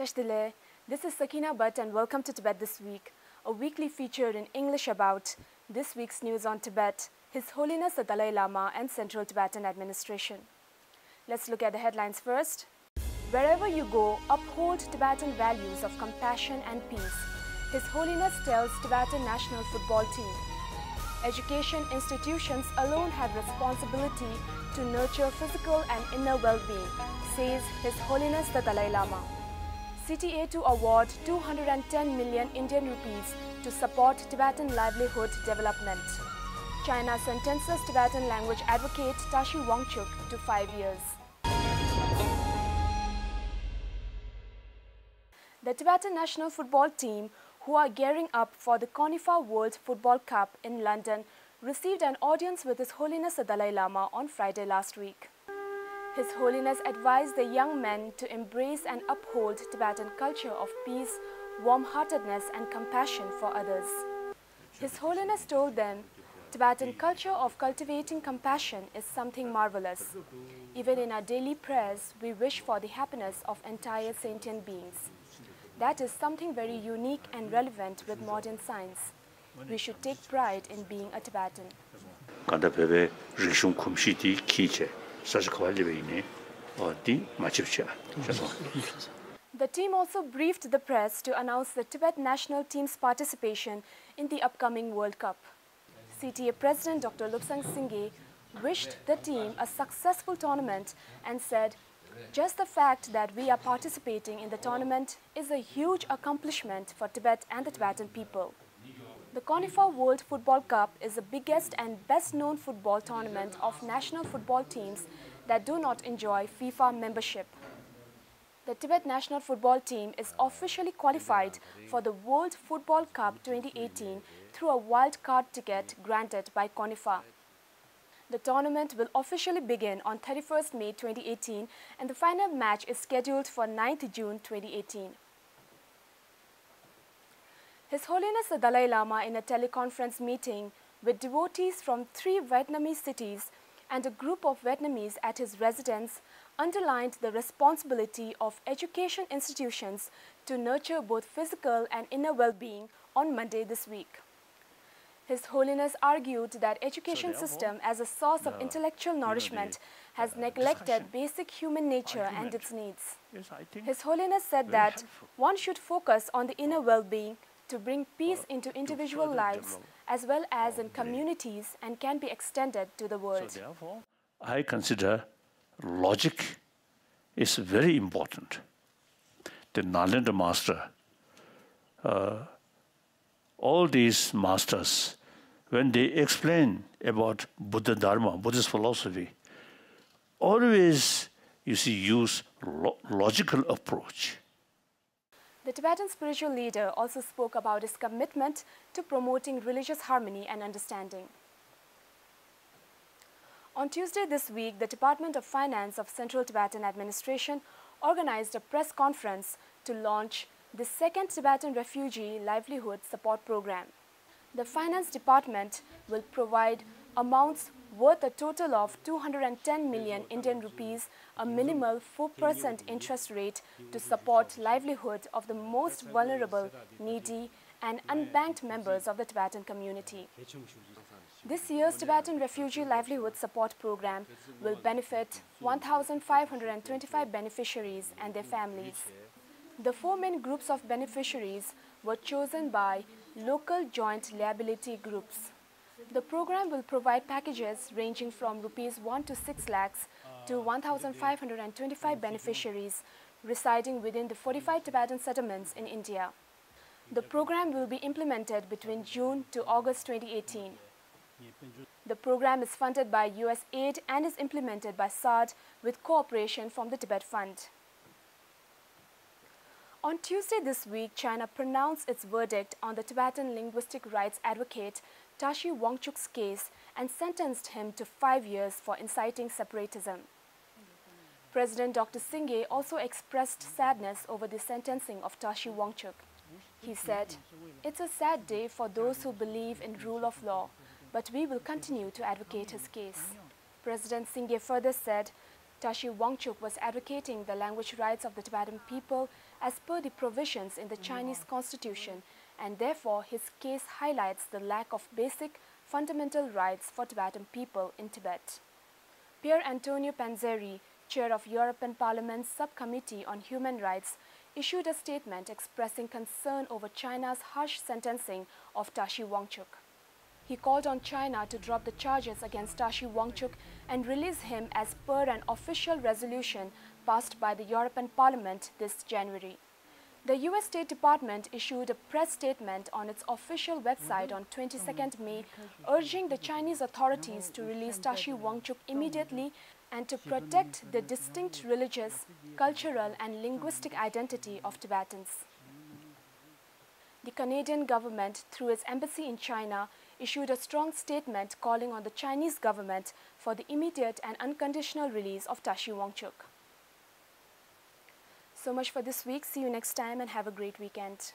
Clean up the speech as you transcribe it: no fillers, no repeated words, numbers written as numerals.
Tashdile. This is Sakina Bhatt and welcome to Tibet This Week, a weekly feature in English about this week's news on Tibet, His Holiness the Dalai Lama and Central Tibetan Administration. Let's look at the headlines first. Wherever you go, uphold Tibetan values of compassion and peace, His Holiness tells Tibetan national football team. Education institutions alone have responsibility to nurture physical and inner well-being, says His Holiness the Dalai Lama. CTA to award 210 million Indian rupees to support Tibetan livelihood development. China sentences Tibetan language advocate Tashi Wangchuk to 5 years. The Tibetan national football team, who are gearing up for the CONIFA World Football Cup in London, received an audience with His Holiness the Dalai Lama on Friday last week. His Holiness advised the young men to embrace and uphold Tibetan culture of peace, warm-heartedness and compassion for others. His Holiness told them, Tibetan culture of cultivating compassion is something marvelous. Even in our daily prayers, we wish for the happiness of entire sentient beings. That is something very unique and relevant with modern science. We should take pride in being a Tibetan. The team also briefed the press to announce the Tibet national team's participation in the upcoming World Cup. CTA President Dr. Lobsang Singye wished the team a successful tournament and said, "Just the fact that we are participating in the tournament is a huge accomplishment for Tibet and the Tibetan people." The CONIFA World Football Cup is the biggest and best-known football tournament of national football teams that do not enjoy FIFA membership. The Tibet national football team is officially qualified for the World Football Cup 2018 through a wild card ticket granted by CONIFA. The tournament will officially begin on 31st May 2018 and the final match is scheduled for 9th June 2018. His Holiness the Dalai Lama, in a teleconference meeting with devotees from 3 Vietnamese cities and a group of Vietnamese at his residence, underlined the responsibility of education institutions to nurture both physical and inner well-being on Monday this week. His Holiness argued that education system as a source of intellectual nourishment has neglected basic human nature and its needs. His Holiness said that one should focus on the inner well-being to bring peace into individual lives as well as in communities and can be extended to the world. So therefore, I consider logic is very important. The Nalanda master, all these masters, when they explain about Buddha Dharma, Buddhist philosophy, always, you see, use logical approach. The Tibetan spiritual leader also spoke about his commitment to promoting religious harmony and understanding. On Tuesday this week, the Department of Finance of Central Tibetan Administration organized a press conference to launch the second Tibetan Refugee Livelihood Support Program. The Finance Department will provide amounts worth a total of 210 million Indian rupees, a minimal 4% interest rate to support livelihood of the most vulnerable, needy and unbanked members of the Tibetan community. This year's Tibetan Refugee Livelihood Support Program will benefit 1,525 beneficiaries and their families. The 4 main groups of beneficiaries were chosen by local joint liability groups. The program will provide packages ranging from Rs 1 to 6 lakhs to 1,525 beneficiaries residing within the 45 Tibetan settlements in India. The program will be implemented between June to August 2018. The program is funded by US aid and is implemented by SAD with cooperation from the Tibet Fund. On Tuesday this week, China pronounced its verdict on the Tibetan linguistic rights advocate Tashi Wangchuk's case and sentenced him to 5 years for inciting separatism. President Dr. Singye also expressed sadness over the sentencing of Tashi Wangchuk. He said, "It's a sad day for those who believe in rule of law, but we will continue to advocate his case." President Singye further said, Tashi Wangchuk was advocating the language rights of the Tibetan people as per the provisions in the Chinese constitution, and therefore his case highlights the lack of basic fundamental rights for Tibetan people in Tibet. Pier Antonio Panzeri, chair of European Parliament's Subcommittee on Human Rights, issued a statement expressing concern over China's harsh sentencing of Tashi Wangchuk. He called on China to drop the charges against Tashi Wangchuk and release him as per an official resolution passed by the European Parliament this January. The US State Department issued a press statement on its official website on 22nd May, urging the Chinese authorities to release Tashi Wangchuk immediately and to protect the distinct religious, cultural and linguistic identity of Tibetans. The Canadian government, through its embassy in China, issued a strong statement calling on the Chinese government for the immediate and unconditional release of Tashi Wangchuk. So much for this week. See you next time and have a great weekend.